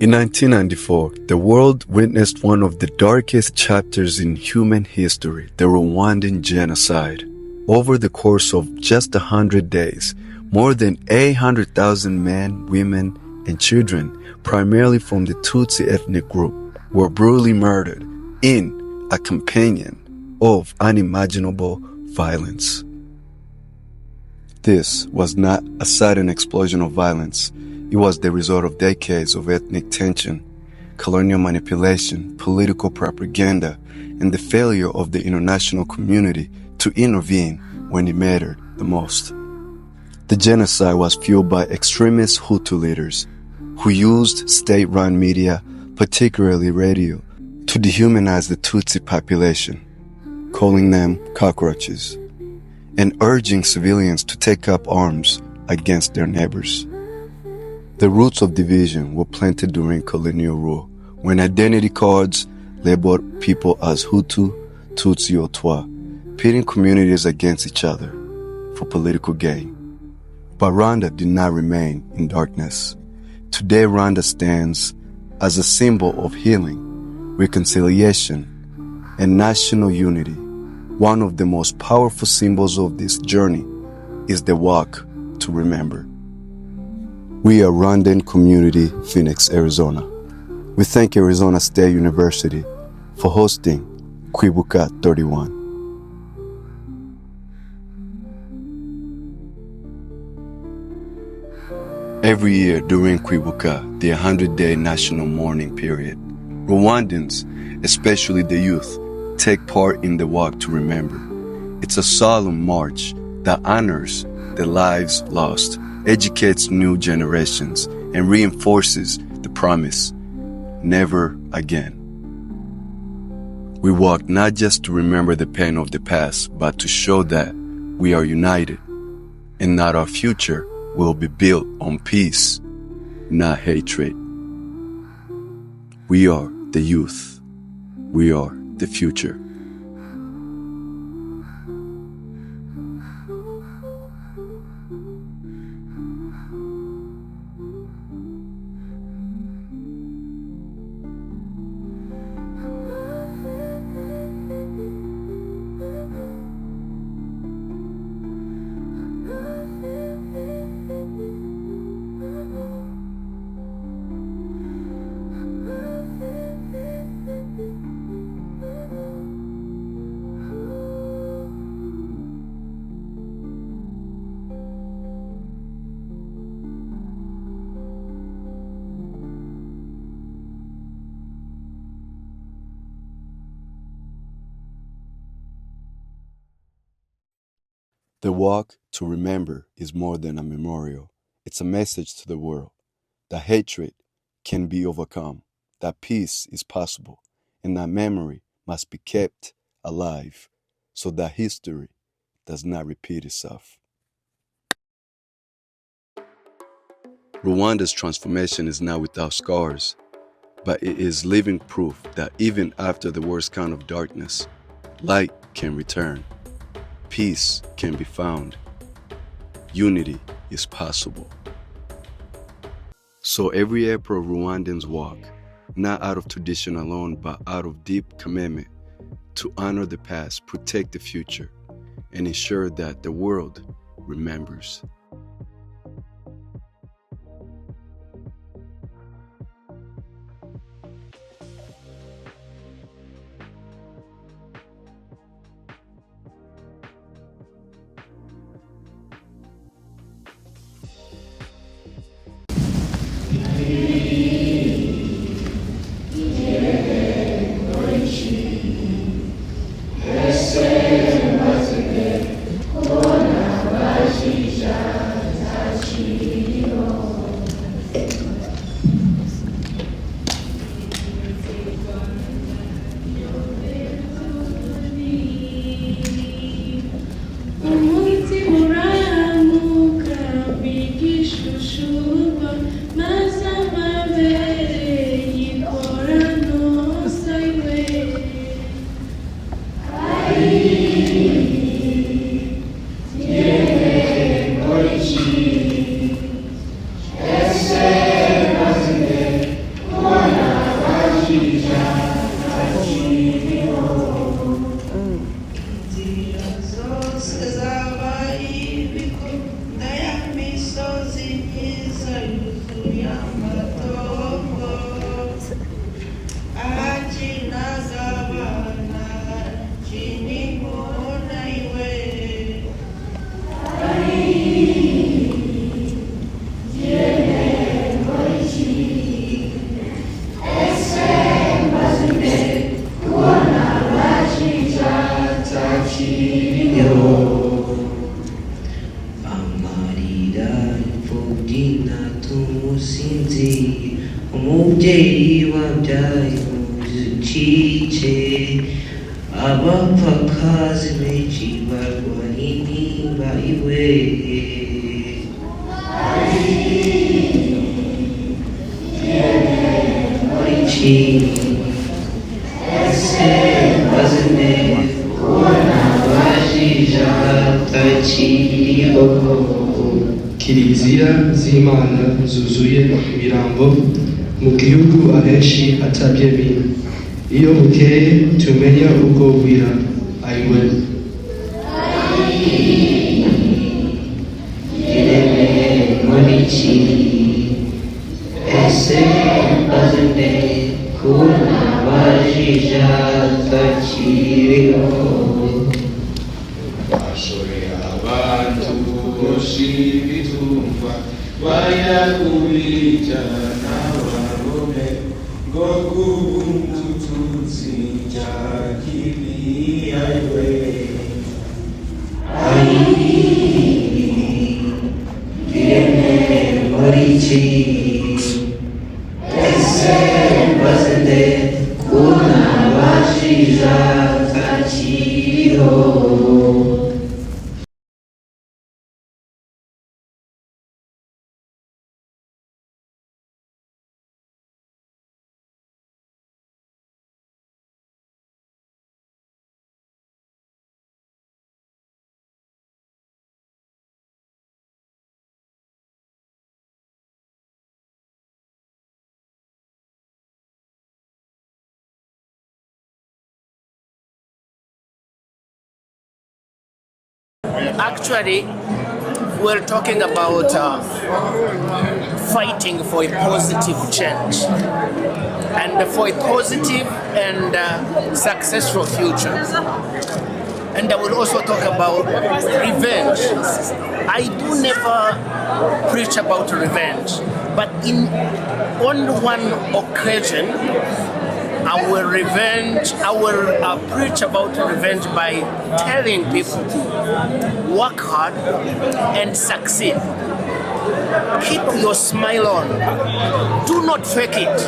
In 1994, the world witnessed one of the darkest chapters in human history, the Rwandan Genocide. Over the course of just 100 days, more than 800,000 men, women, and children, primarily from the Tutsi ethnic group, were brutally murdered in a campaign of unimaginable violence. This was not a sudden explosion of violence. It was the result of decades of ethnic tension, colonial manipulation, political propaganda, and the failure of the international community to intervene when it mattered the most. The genocide was fueled by extremist Hutu leaders who used state-run media, particularly radio, to dehumanize the Tutsi population, calling them cockroaches, and urging civilians to take up arms against their neighbors. The roots of division were planted during colonial rule, when identity cards labeled people as Hutu, Tutsi, or Twa, pitting communities against each other for political gain. But Rwanda did not remain in darkness. Today, Rwanda stands as a symbol of healing, reconciliation, and national unity. One of the most powerful symbols of this journey is the walk to remember. We are Rwandan Community, Phoenix, Arizona. We thank Arizona State University for hosting KWIBUKA31. Every year during KWIBUKA, the 100-day national mourning period, Rwandans, especially the youth, take part in the walk to remember. It's a solemn march that honors the lives lost, educates new generations, and reinforces the promise, never again. We walk not just to remember the pain of the past, but to show that we are united, and that our future will be built on peace, not hatred. We are the youth. We are the future. The walk to remember is more than a memorial. It's a message to the world that hatred can be overcome, that peace is possible, and that memory must be kept alive so that history does not repeat itself. Rwanda's transformation is not without scars, but it is living proof that even after the worst kind of darkness, light can return. Peace can be found. Unity is possible. So every April, Rwandans walk, not out of tradition alone, but out of deep commitment to honor the past, protect the future, and ensure that the world remembers. umubyeyi wabyaye muzikice abapfakazi benshi barwara intimba iwe iki ese mazine kubona bajija takiriho kiliziya z'imana zuzuye ibirambo mu gihugu ahenshi atabyemeye iyo bukeye tumenya ubwo bwira ayiwe ireme muri iki ese mazine kubona bajija takiriho bashorera abantu bitumva bayakubijana n'abarome ngo kubuntu Tutsi cyagiriwe ireme muri iki ese mazine kubona bajija takiriho Actually, we're talking about fighting for a positive change and for a positive and successful future. And I will also talk about revenge. I do never preach about revenge, but on one occasion, I will preach about revenge by telling people, work hard and succeed. Keep your smile on. Do not fake it.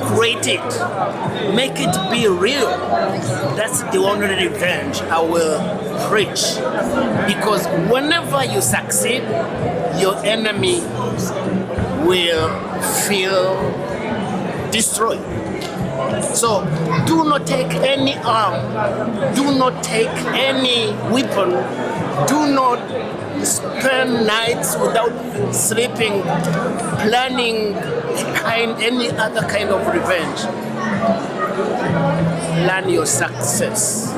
Create it. Make it be real. That's the only revenge I will preach. Because whenever you succeed, your enemy will feel destroyed. So do not take any arm, do not take any weapon, do not spend nights without sleeping, planning any other kind of revenge. Plan your success.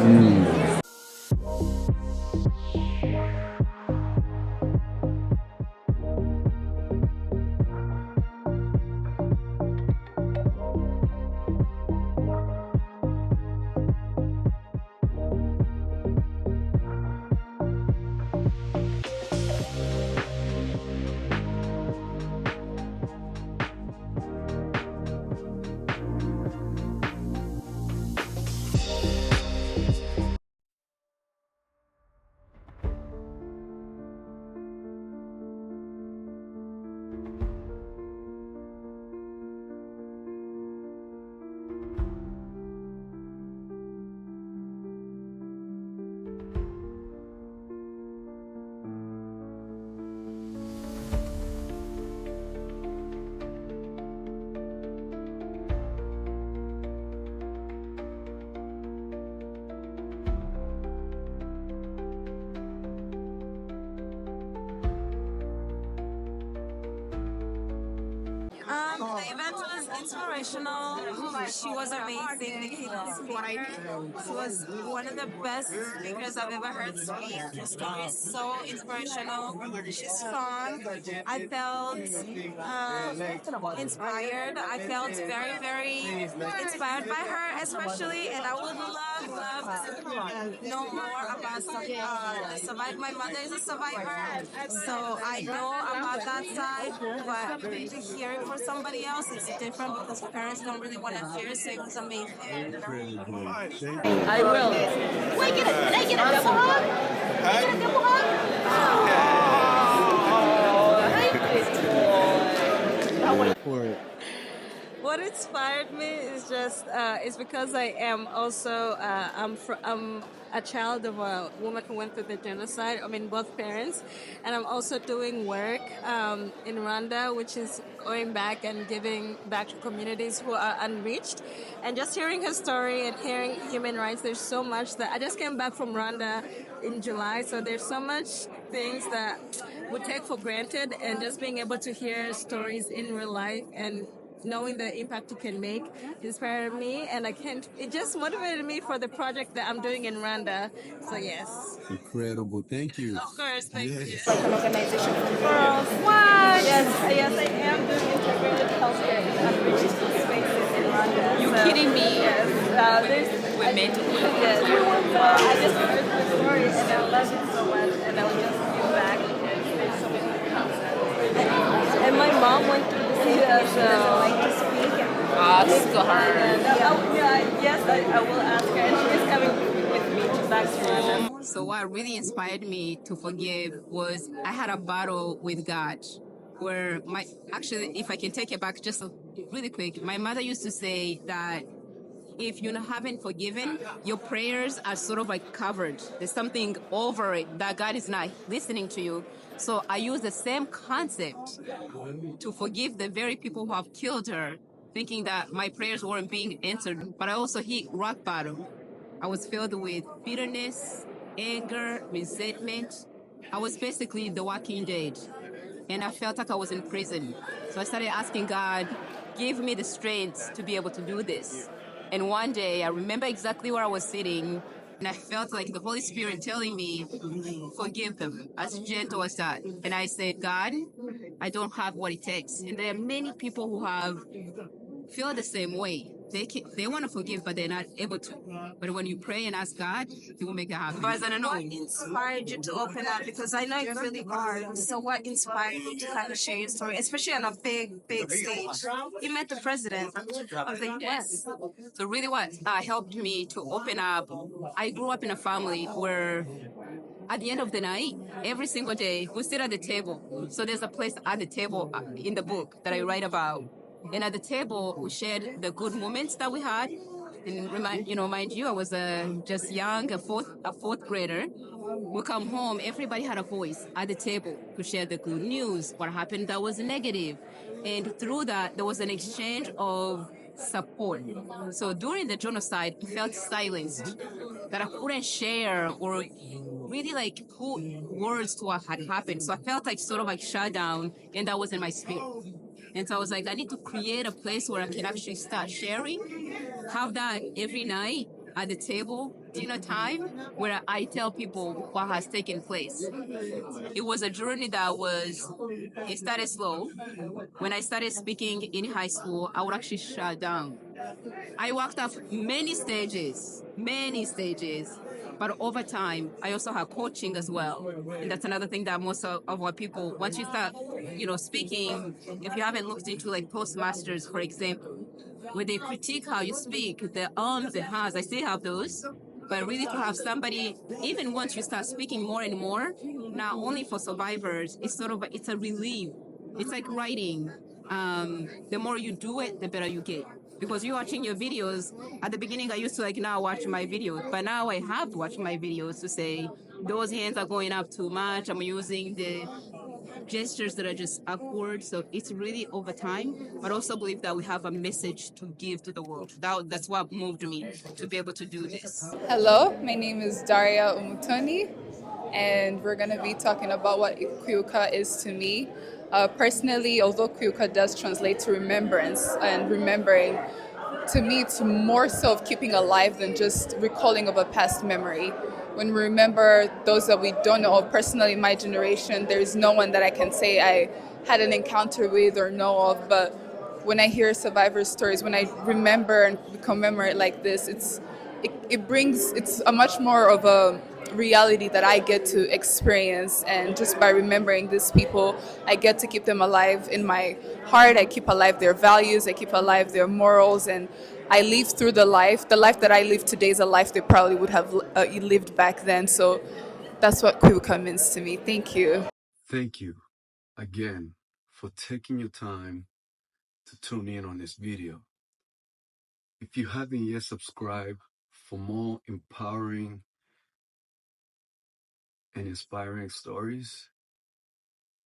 The event was inspirational. She was amazing. Nikita's speaker. She was one of the best speakers I've ever heard speak. Her story is so inspirational. She's fun. I felt inspired. I felt very, very inspired by her, especially. And I would love to know more about the survivor. My mother is a survivor, so I know about that side, but to hear it for somebody else, it's different because parents don't really want to hear, so it was amazing. I will. Wait, can I get a double hug? Can I get a double hug? Oh, thank you. For it. what inspired me is just it's because I am also I'm a child of a woman who went through the genocide. I mean, both parents, and I'm also doing work in Rwanda, which is going back and giving back to communities who are unreached. And just hearing her story and hearing human rights, there's so much that I just came back from Rwanda in July, so there's so much things that we take for granted, and just being able to hear stories in real life and knowing the impact it can make inspired me, and it just motivated me for the project that I'm doing in Rwanda. So yes. Incredible. Thank you. Of course, thank you. Yes. Like an organization for girls. What? Yes, I am doing integrated healthcare in unreached spaces in Rwanda. You kidding me? Yes. We're meant to be. Yes. I just heard the story and I love it so much, and I will just give back because there's so many concepts. And my mom went through the same thing. She doesn't like to speak. Ask her. Yes, I will ask her, and she is coming with me to back to Rwanda. So what really inspired me to forgive was I had a battle with God where actually, if I can take it back just really quick, my mother used to say that if you haven't forgiven, your prayers are sort of like covered. There's something over it that God is not listening to you. So I use the same concept to forgive the very people who have killed her, thinking that my prayers weren't being answered. But I also hit rock bottom. I was filled with bitterness, anger, resentment. I was basically the walking dead. And I felt like I was in prison. So I started asking God, give me the strength to be able to do this. And one day, I remember exactly where I was sitting, and I felt like the Holy Spirit telling me, forgive them, as gentle as that. And I said, God, I don't have what it takes. And there are many people who feel the same way. They want to forgive, but they're not able to. But when you pray and ask God, He will make it happen. What inspired you to open up? Because I know it's really hard. So what inspired you to kind of share your story, especially on a big stage? You met the president of the US. So really what helped me to open up, I grew up in a family where at the end of the night, every single day, we sit at the table. So there's a place at the table in the book that I write about. And at the table, we shared the good moments that we had. And mind you, I was just young, a fourth grader. We come home, everybody had a voice at the table to share the good news, what happened that was negative. And through that, there was an exchange of support. So during the genocide, I felt silenced, that I couldn't share or really put words to what had happened. So I felt sort of shut down, and that wasn't my spirit. And so I was like, I need to create a place where I can actually start sharing, have that every night at the table, dinner time, where I tell people what has taken place. It was a journey it started slow. When I started speaking in high school, I would actually shut down. I walked up many stages, but over time, I also have coaching as well. And that's another thing that most of our people, once you start, speaking, if you haven't looked into Toastmasters, for example, where they critique how you speak, the ums and has, I still have those. But really to have somebody, even once you start speaking more and more, not only for survivors, it's a relief. It's like writing. The more you do it, the better you get. Because you're watching your videos, at the beginning I used to now watch my videos, but now I have to watch my videos to say, those hands are going up too much, I'm using the gestures that are just upward. So it's really over time, but also believe that we have a message to give to the world. That's what moved me to be able to do this. Hello, my name is Daria Umutoni, and we're going to be talking about what KWIBUKA is to me. Personally, although KWIBUKA does translate to remembrance and remembering, to me it's more so of keeping alive than just recalling of a past memory. When we remember those that we don't know, personally my generation, there's no one that I can say I had an encounter with or know of, but when I hear survivor stories, when I remember and commemorate like this, it's a much more of a reality that I get to experience, and just by remembering these people, I get to keep them alive in my heart. I keep alive their values, I keep alive their morals, and I live through the life that I live today is a life they probably would have lived back then. So that's what KWIBUKA means to me. Thank you. Thank you again for taking your time to tune in on this video. If you haven't yet subscribed for more empowering and inspiring stories,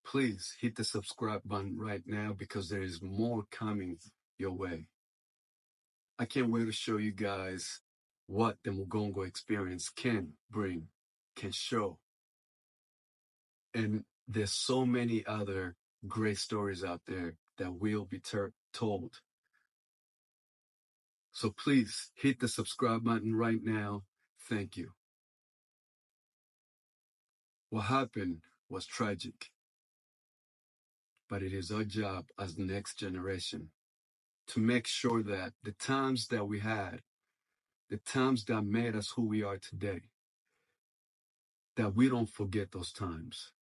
please hit the subscribe button right now because there is more coming your way. I can't wait to show you guys what the Mugongo experience can bring, can show. And there's so many other great stories out there that will be told. So please hit the subscribe button right now. Thank you. What happened was tragic, but it is our job as the next generation to make sure that the times that we had, the times that made us who we are today, that we don't forget those times.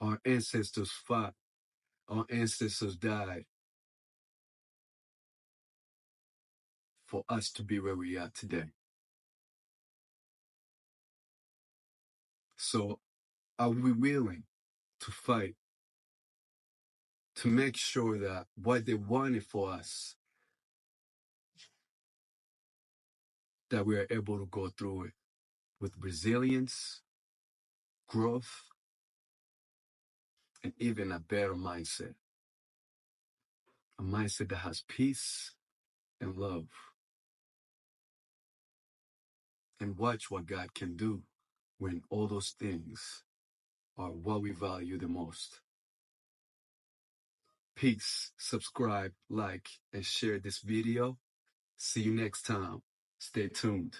Our ancestors fought, our ancestors died for us to be where we are today. So are we willing to fight to make sure that what they wanted for us, that we are able to go through it with resilience, growth, and even a better mindset. A mindset that has peace and love. And watch what God can do when all those things are what we value the most. Peace, subscribe, like, and share this video. See you next time. Stay tuned.